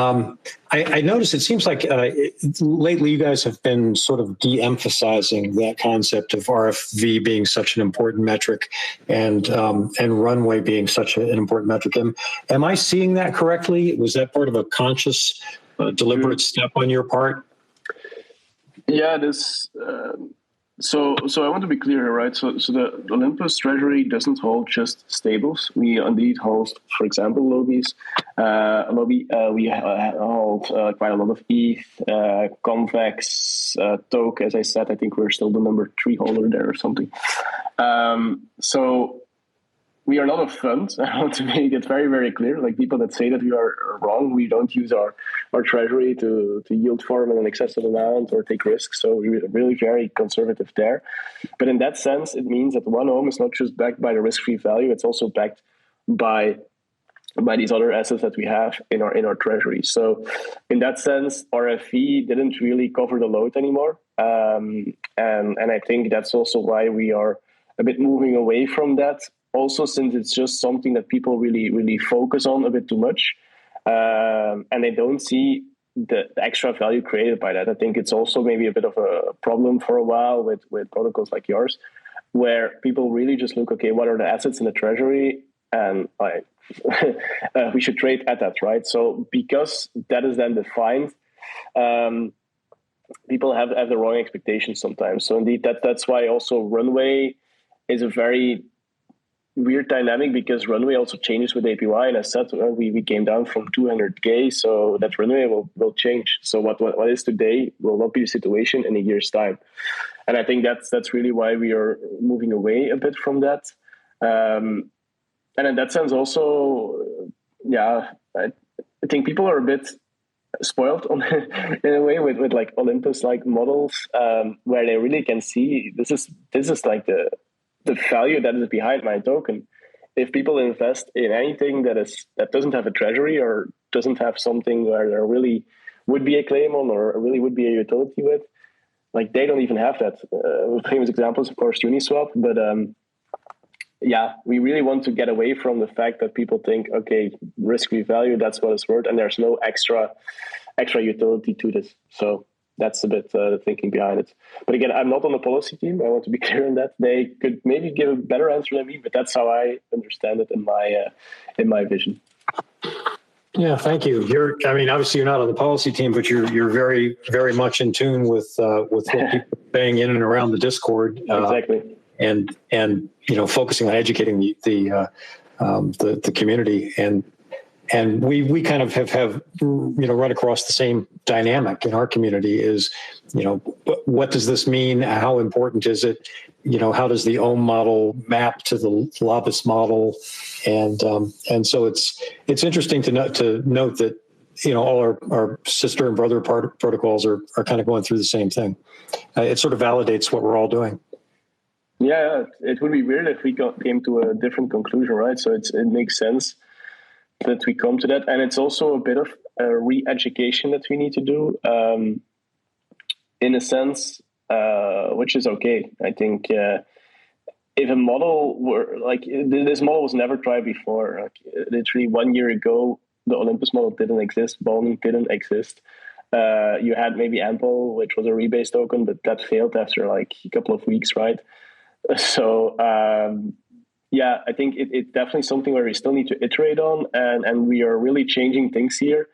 I noticed it seems like lately you guys have been sort of de-emphasizing that concept of RFV being such an important metric and runway being such an important metric. Am I seeing that correctly? Was that part of a conscious, deliberate step on your part? Yeah, this. So I want to be clear, right? So the Olympus Treasury doesn't hold just stables. We indeed hold, for example, Lobis. We hold quite a lot of ETH, Convex, Toke. As I said, I think we're still the number 3 holder there or something. So we are not a fund. I want to make it very, very clear. Like, people that say that we are wrong, we don't use our treasury to yield farm in an excessive amount or take risks. So we're really very conservative there. But in that sense, it means that one home is not just backed by the risk-free value; it's also backed by these other assets that we have in our treasury. So in that sense, RFV didn't really cover the load anymore. And I think that's also why we are a bit moving away from that. Also, since it's just something that people really, really focus on a bit too much, and they don't see the extra value created by that. I think it's also maybe a bit of a problem for a while with protocols like yours, where people really just look, okay, what are the assets in the treasury? And we should trade at that, right? So because that is then defined, people have the wrong expectations sometimes. So indeed, that's why also runway is a very weird dynamic, because runway also changes with APY. And as said, we came down from 200K, so that runway will change. So what is today will not be the situation in a year's time. And I think that's really why we are moving away a bit from that. And in that sense also, I think people are a bit spoiled in a way with like Olympus like models, where they really can see this is like the value that is behind my token. If people invest in anything that doesn't have a treasury or doesn't have something where there really would be a claim on or really would be a utility with, like, they don't even have that. Famous examples, of course, Uniswap. But we really want to get away from the fact that people think, okay, risk-free value, that's what it's worth, and there's no extra utility to this. So that's a bit the thinking behind it. But again, I'm not on the policy team. I want to be clear on that. They could maybe give a better answer than me, but that's how I understand it in my vision. Yeah, thank you. Obviously you're not on the policy team, but you're very, very much in tune with what people are saying in and around the Discord. Exactly. And focusing on educating the community. And we kind of have run across the same dynamic in our community is, what does this mean? How important is it? How does the OM model map to the Lobis model? And so it's interesting to note that, all our sister and brother protocols are kind of going through the same thing. It sort of validates what we're all doing. Yeah, it would be weird if we came to a different conclusion, right? So it makes sense that we come to that. And it's also a bit of a re-education that we need to do, in a sense, which is okay. I think if a model were like, this model was never tried before. Like, literally 1 year ago, the Olympus model didn't exist. Bonding didn't exist. You had maybe Ample, which was a rebase token, but that failed after like a couple of weeks, right? So yeah, I think it's definitely something where we still need to iterate on, and we are really changing things here.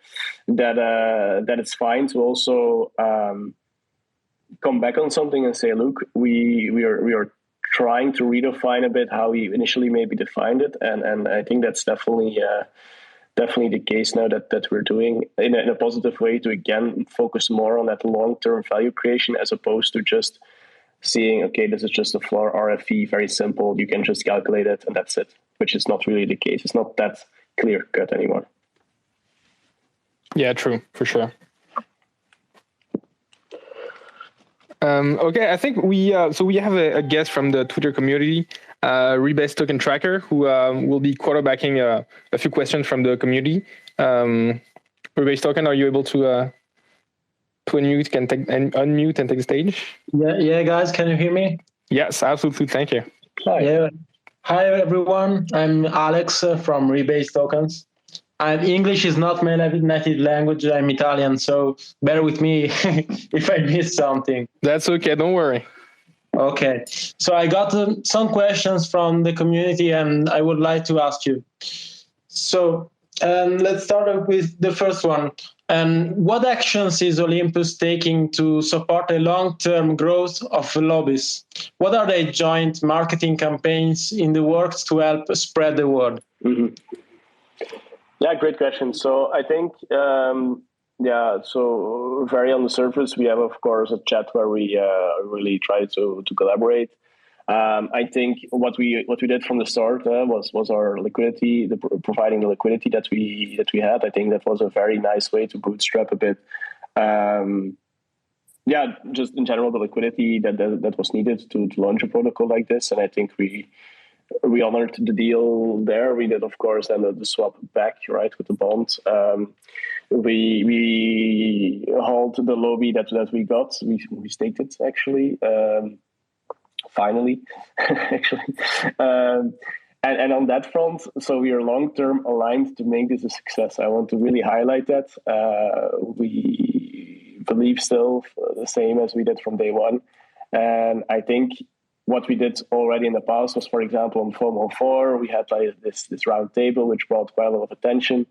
That it's fine to also come back on something and say, look, we are trying to redefine a bit how we initially maybe defined it, and I think that's definitely the case now that we're doing in a positive way to again focus more on that long-term value creation as opposed to just seeing, okay, this is just a floor RFE, very simple. You can just calculate it and that's it, which is not really the case. It's not that clear cut anymore. Yeah, true, for sure. Okay, I think we have a guest from the Twitter community, Rebase Token Tracker, who will be quarterbacking a few questions from the community. Rebase Token, are you able to unmute and take the stage? Yeah, guys, can you hear me? Yes, absolutely. Thank you. Hi. Yeah. Hi, everyone. I'm Alex from Rebase Tokens. And English is not my native language. I'm Italian, so bear with me if I miss something. That's okay. Don't worry. Okay. So I got some questions from the community, and I would like to ask you. So let's start off with the first one. And what actions is Olympus taking to support the long-term growth of Lobis? What are the joint marketing campaigns in the works to help spread the word? Mm-hmm. Yeah, great question. So I think, so very on the surface, we have, of course, a chat where we really try to collaborate. I think what we did from the start was our liquidity, providing the liquidity that we had. I think that was a very nice way to bootstrap a bit. Just in general, the liquidity that was needed to launch a protocol like this, and I think we honored the deal there. We did, of course, then the swap back, right, with the bond. We held the Lobi that we got. We staked it actually. Finally, actually. And on that front, so we are long-term aligned to make this a success. I want to really highlight that. We believe still the same as we did from day one. And I think what we did already in the past was, for example, on FOMO 4, we had like this round table, which brought quite a lot of attention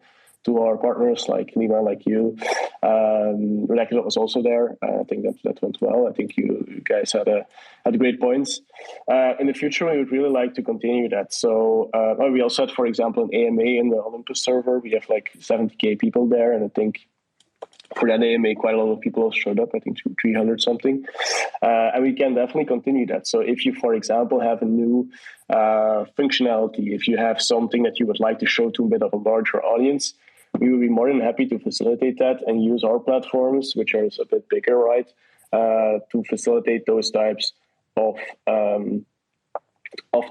to our partners like Lima, like you. Rebecca was also there. I think that went well. I think you guys had great points. In the future, we would really like to continue that. So we also had, for example, an AMA in the Olympus server. We have like 70K people there, and I think for that AMA, quite a lot of people showed up, I think 300 something. And we can definitely continue that. So if you, for example, have a new functionality, if you have something that you would like to show to a bit of a larger audience, we will be more than happy to facilitate that and use our platforms, which are a bit bigger, right, to facilitate those types of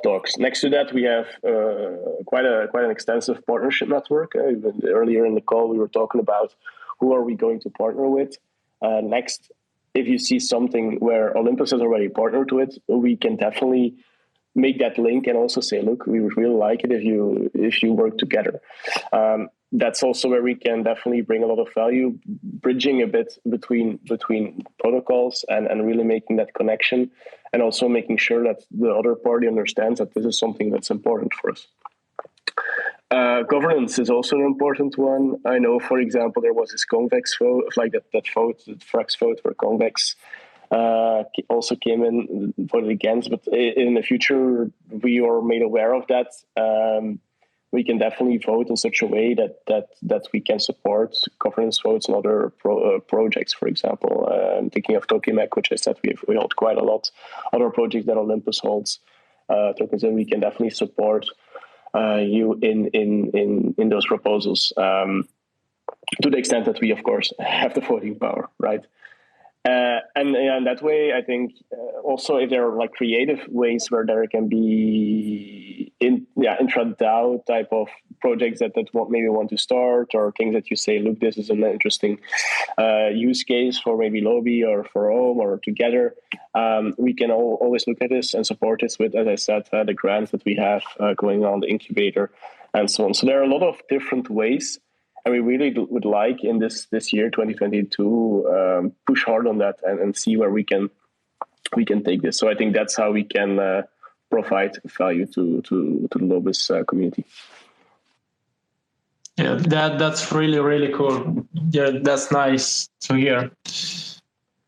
talks. Next to that, we have quite an extensive partnership network. Even earlier in the call, we were talking about who are we going to partner with. Next, if you see something where Olympus has already partnered with, we can definitely make that link and also say, look, we would really like it if you work together. That's also where we can definitely bring a lot of value, bridging a bit between protocols and really making that connection, and also making sure that the other party understands that this is something that's important for us. Governance is also an important one. I know, for example, there was this convex vote, like that vote, the Frax vote where convex also came in, voted against, but in the future we are made aware of that. We can definitely vote in such a way that we can support governance votes and other projects. For example, I'm thinking of Tokimek, which I said we hold quite a lot. Other projects that Olympus holds, tokens, and we can definitely support you in those proposals to the extent that we, of course, have the voting power, right? And that way, I think also if there are like creative ways where there can be intra-DAO type of projects that maybe want to start, or things that you say, look, this is an interesting use case for maybe Lobby or for Ohm or together. We can always look at this and support this with, as I said, the grants that we have going on, the incubator, and so on. So there are a lot of different ways. And we really would like in this year, 2022, push hard on that and see where we can take this. So I think that's how we can provide value to the Lobis community. Yeah, that's really, really cool. Yeah, that's nice to hear.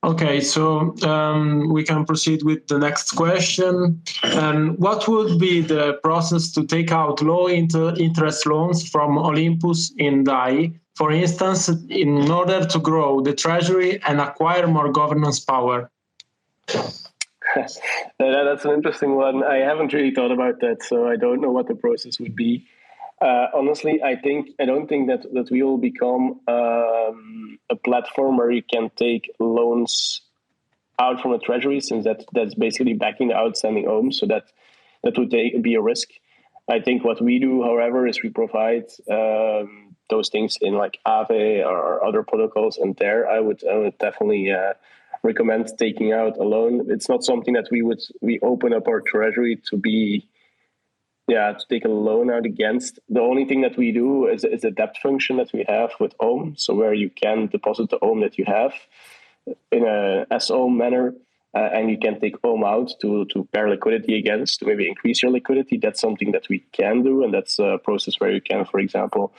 Okay, so we can proceed with the next question. What would be the process to take out low interest loans from Olympus in DAI, for instance, in order to grow the Treasury and acquire more governance power? That's an interesting one. I haven't really thought about that, so I don't know what the process would be. Honestly, I don't think that we will become a platform where you can take loans out from the Treasury, since that's basically backing the outstanding Ohm. So that would be a risk. I think what we do, however, is we provide those things in like Aave or other protocols, and there I would definitely recommend taking out a loan. It's not something that we open up our Treasury to take a loan out against. The only thing that we do is a debt function that we have with Ohm, so where you can deposit the Ohm that you have in a S-Ohm manner, and you can take Ohm out to pair liquidity against, to maybe increase your liquidity. That's something that we can do, and that's a process where you can, for example,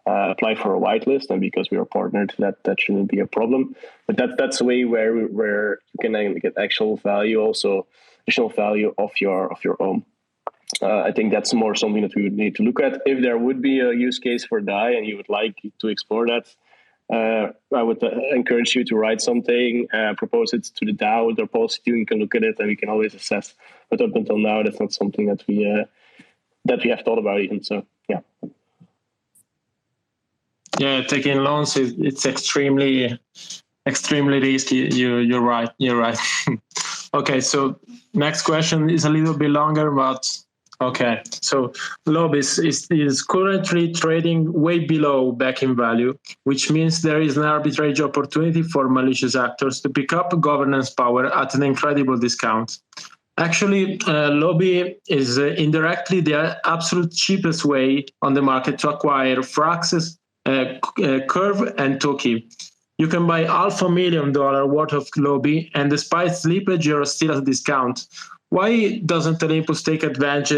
apply for a whitelist, and because we are partnered, that shouldn't be a problem. But that's a way where you can get actual value, also additional value of your Ohm. I think that's more something that we would need to look at. If there would be a use case for DAI and you would like to explore that, I would encourage you to write something, propose it to the DAO with their policy team. You can look at it and we can always assess. But up until now, that's not something that we have thought about even. So, yeah. Yeah, taking loans it's extremely risky. You're right. Okay, so next question is a little bit longer, but okay. So Lobis is currently trading way below backing value, which means there is an arbitrage opportunity for malicious actors to pick up governance power at an incredible discount. Actually, Lobby is indirectly the absolute cheapest way on the market to acquire Fraxes, Curve, and Toki. You can buy $500,000 worth of Lobby, and despite slippage, you're still at a discount. Why doesn't Olympus take advantage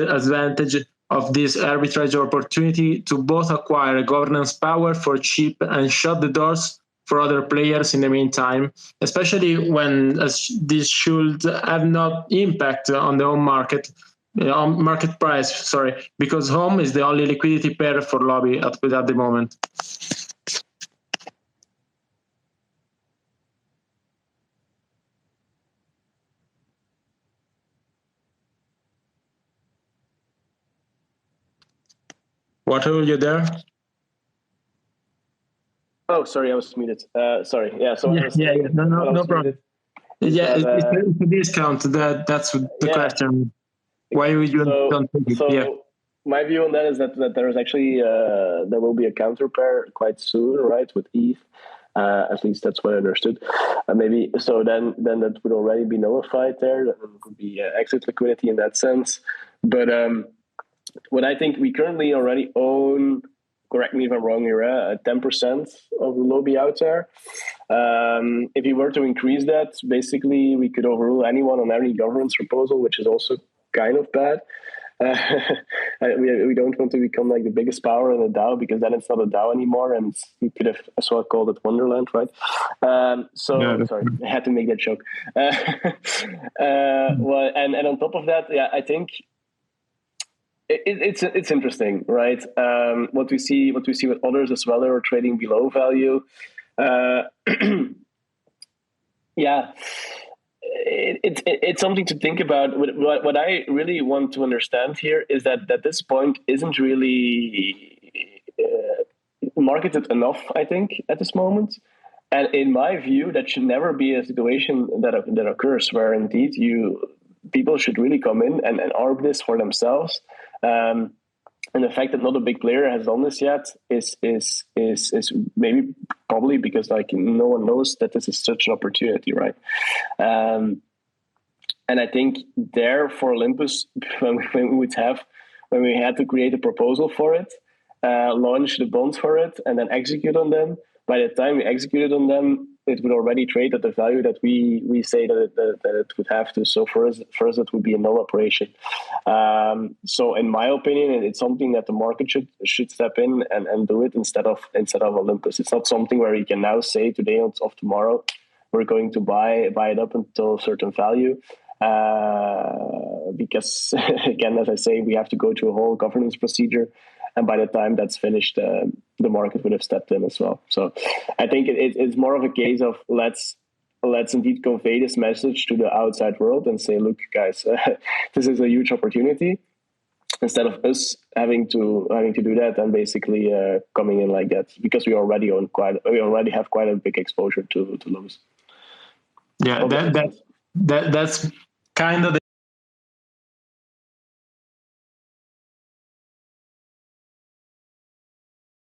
of this arbitrage opportunity to both acquire governance power for cheap and shut the doors for other players in the meantime, especially when this should have no impact on the home market, market price, because home is the only liquidity pair for Lobby at the moment. Wartull, you there? Oh, sorry, I was muted. Sorry. Yeah. So No problem. Yeah, it's a discount. That's the question. Why would you don't take it? So my view on that is that there is actually there will be a counter pair quite soon, right, with ETH. At least that's what I understood. Maybe so. Then that would already be nullified there. That would be exit liquidity in that sense. But what I think we currently already own, correct me if I'm wrong here, 10% of the Lobby out there. If you were to increase that, basically we could overrule anyone on any governance proposal, which is also kind of bad. We don't want to become like the biggest power in a DAO, because then it's not a DAO anymore, and you could have as well called it Wonderland, right? Sorry, I had to make that joke. Well, and on top of that, yeah, I think it's interesting, right? What we see with others as well, that are trading below value. Yeah, it's something to think about. What I really want to understand here is that this point isn't really marketed enough, I think, at this moment. And in my view, that should never be a situation that occurs where indeed people should really come in and arb this for themselves. And the fact that not a big player has done this yet is maybe probably because like no one knows that this is such an opportunity, right? And I think there for Olympus, when we had to create a proposal for it, launch the bonds for it, and then execute on them. By the time we executed on them, it would already trade at the value that we say that it would have to. So for us, it would be a null operation. So in my opinion, it's something that the market should step in and do it instead of Olympus. It's not something where you can now say today or tomorrow we're going to buy it up until a certain value. Because again, as I say, we have to go through a whole governance procedure. And by the time that's finished, the market would have stepped in as well. So I think it's more of a case of let's indeed convey this message to the outside world and say, look, guys, this is a huge opportunity. Instead of us having to do that and basically coming in like that, because we already have quite a big exposure to Lobis. Yeah, that's kind of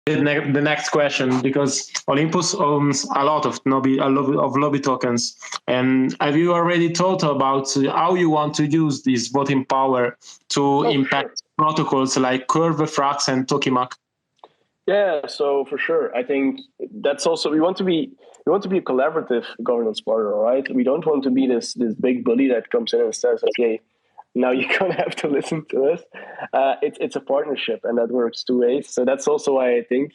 the next question, because Olympus owns a lot of Lobby tokens. And have you already thought about how you want to use this voting power to impact protocols like Curve, Frax, and Tokamak? Yeah, so for sure. I think that's also, we want to be a collaborative governance partner, right? We don't want to be this big bully that comes in and says, okay, now you're going to have to listen to us. It's a partnership, and that works two ways. So that's also why I think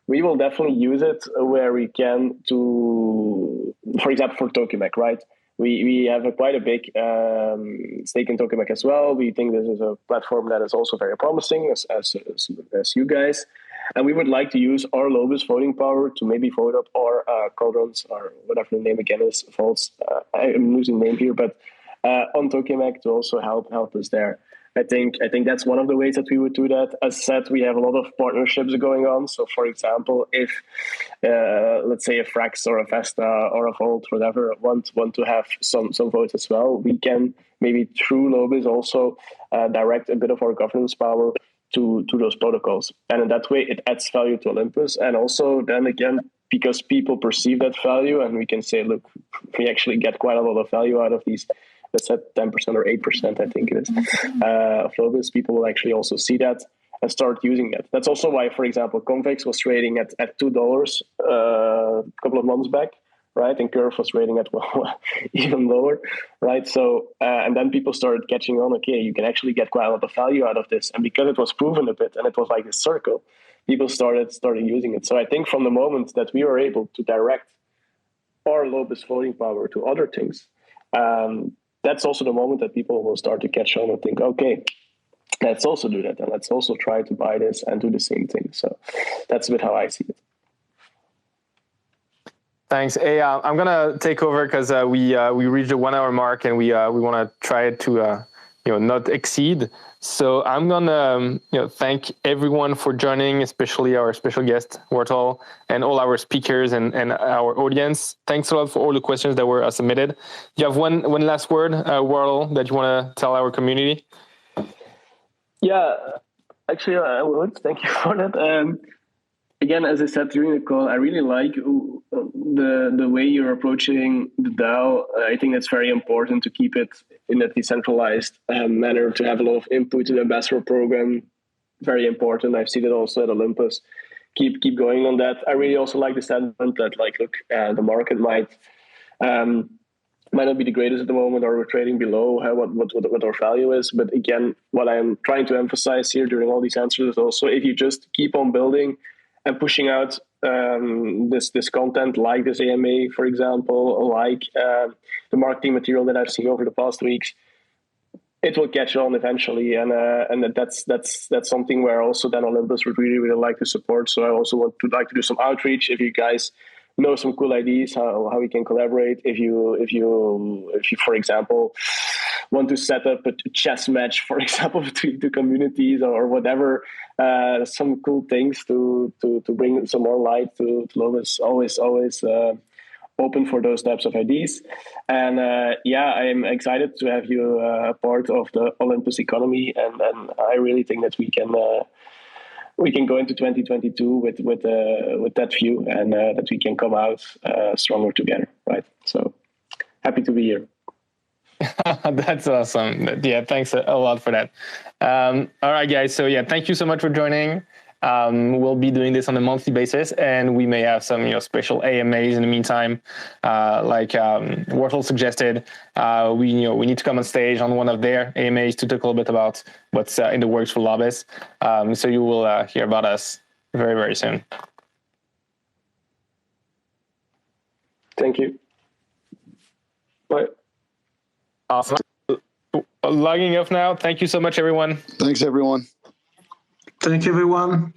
we will definitely use it where we can to, for example, for Tokamak, right? We have quite a big stake in Tokamak as well. We think this is a platform that is also very promising as you guys. And we would like to use our Lobis voting power to maybe vote up our cauldrons or whatever the name again is, votes. I'm losing name here, but on Tokamak to also help us there. I think that's one of the ways that we would do that. As said, we have a lot of partnerships going on. So, for example, if let's say a Frax or a Vesta or a Volt, whatever, want to have some votes as well, we can maybe through Lobis also direct a bit of our governance power to those protocols, and in that way it adds value to Olympus. And also then again, because people perceive that value, and we can say, look, we actually get quite a lot of value out of these. Let's say 10% or 8%, I think it is, of Lobis. People will actually also see that and start using that. That's also why, for example, Convex was trading at $2 a couple of months back, right? And Curve was trading at even lower, right? So, and then people started catching on, okay, you can actually get quite a lot of value out of this. And because it was proven a bit and it was like a circle, people started using it. So I think from the moment that we were able to direct our Lobis voting power to other things, that's also the moment that people will start to catch on and think, okay, let's also do that. And let's also try to buy this and do the same thing. So that's a bit how I see it. Thanks. Hey, I'm gonna take over because we reached the 1 hour mark and we want to try to not exceed. So I'm gonna thank everyone for joining, especially our special guest Wartull and all our speakers and our audience. Thanks a lot for all the questions that were submitted. Do you have one last word, Wartull, that you want to tell our community? Yeah, actually, I would. Thank you for that. Again, as I said during the call, I really like the way you're approaching the DAO. I think that's very important to keep it in a decentralized manner, to have a lot of input to the ambassador program. Very important. I've seen it also at Olympus. Keep going on that. I really also like the sentiment that, like, look, the market might not be the greatest at the moment, or we're trading below what our value is. But again, what I'm trying to emphasize here during all these answers is also, if you just keep on building and pushing out this content, like this AMA, for example, like the marketing material that I've seen over the past weeks, it will catch on eventually, and that's something where also then Olympus would really like to support. So I also would like to do some outreach. If you guys know some cool ideas how we can collaborate, if you for example want to set up a chess match, for example, between two communities or whatever, some cool things to bring some more light to Lobis, always open for those types of ideas. And I am excited to have you a part of the Olympus economy, and I really think that we can go into 2022 with that view, and that we can come out stronger together, right? So happy to be here. That's awesome. Yeah, thanks a lot for that. All right, guys. So yeah, thank you so much for joining. We'll be doing this on a monthly basis, and we may have some special AMAs in the meantime. Like Wartull suggested, we need to come on stage on one of their AMAs to talk a little bit about what's in the works for Lobis. So you will hear about us very, very soon. Thank you. Bye. Awesome. Logging off now. Thank you so much, everyone. Thanks, everyone. Thank you, everyone.